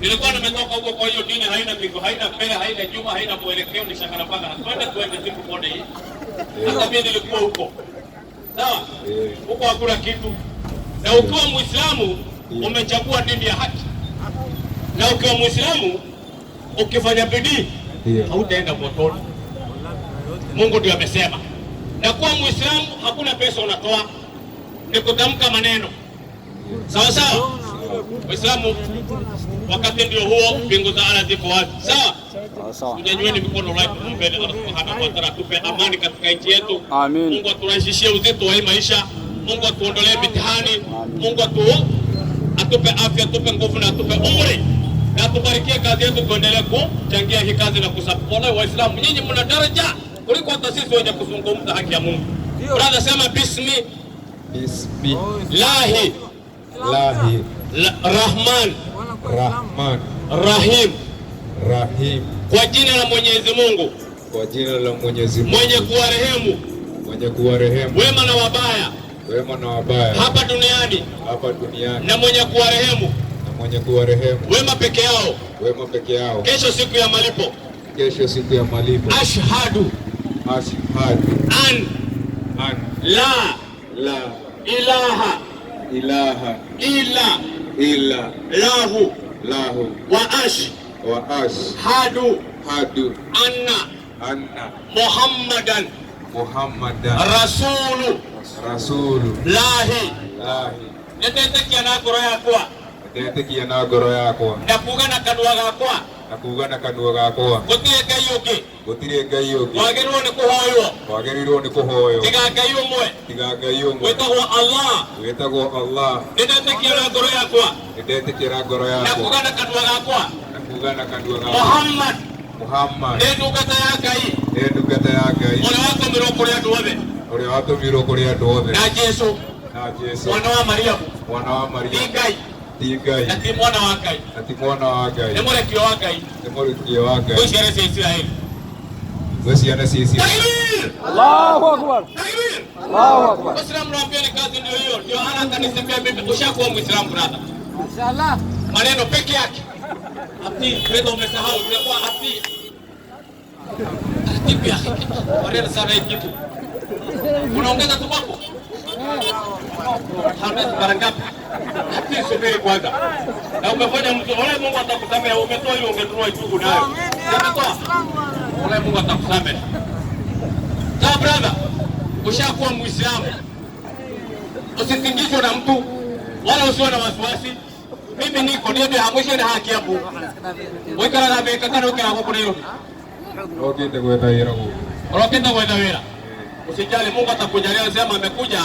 Nilikuwa nimetoka huko, kwa hiyo dini haina mbingu, haina mbele, haina nyuma, haina mwelekeo, ni shakara paka. Twende siku moja hii. Hata mimi nilikuwa huko. Sawa? Huko hakuna kitu. Na ukiwa Muislamu umechagua dini ya haki. Na ukiwa Muislamu ukifanya bidii hautaenda motoni. Mungu ndiye amesema. Na kuwa Muislamu hakuna pesa unatoa, ni kutamka maneno. Sawa sawa? Waislamu wakati ndio huo, mbingu za Allah ziko wazi. Sawa? Sawa. Tunyanyueni mikono right mbele. Allah Subhanahu wa Ta'ala atupe amani katika nchi yetu. Amin. Mungu aturahisishie uzito wa maisha. Mungu atuondolee mitihani. Mungu atupe afya, atupe nguvu na atupe umri. Na atubarikie kazi yetu, tuendelee kuchangia hii kazi na kusupport Waislamu. Nyinyi mna daraja kuliko hata sisi wenye kuzungumza haki ya Mungu. Brother, sema bismillah. Rahman Rahim. Kwa jina la Mwenyezi Mungu. Mwenye kuwarehemu wema na wabaya hapa duniani. Na mwenye kuwarehemu wema peke yao kesho siku ya malipo. Ashhadu an la ilaha illa lahu wa ashhadu anna Muhammadan rasulullahi. Netetekia na ngoro yakwa ndakuga na kanua gakwa gutire ngai ungi wagĩrĩirwo nĩ kũhoywo tiga ngai ũmwe wĩtagwo Allah. Nĩndetĩkia na ngoro yakwa ndakuga na kanua gakwa Muhammad nĩ ndungata ya Ngai ũrĩa watũmirwo kũrĩ andũ othe na Jesũ mwana wa Mariamu ti Ngai na ti mwana wa Ngai nĩ mũrekio wa Ngai gwĩ ciana cia Isiraeli. Allahu Akbar. Waislamu naambieni kazi ndio hiyo. Ndio haraka nisembea mimi ushakuwa Muislamu brother. Mashaallah. Maneno peke yake. Hapi wewe umesahau unakuwa hapi. Tipi yake. Warena sana hii kitu. Unaongeza tumako. Hamna barangapi. Hapi subiri kwanza. Na umefanya mtu wala Mungu atakusamea, umetoa hiyo ungetunua ichugu nayo. Umetoa. Wala Mungu atakusamea. Sawa brother. Ushakuwa Muislamu. Usitingishwe na mtu wala usiwe na wasiwasi. Mimi niko ndiye hamwisho na haki hapo. Wekala na beka kana ukala huko leo. Rokenda kwenda wira. Usijali, Mungu atakujalia, sema amekuja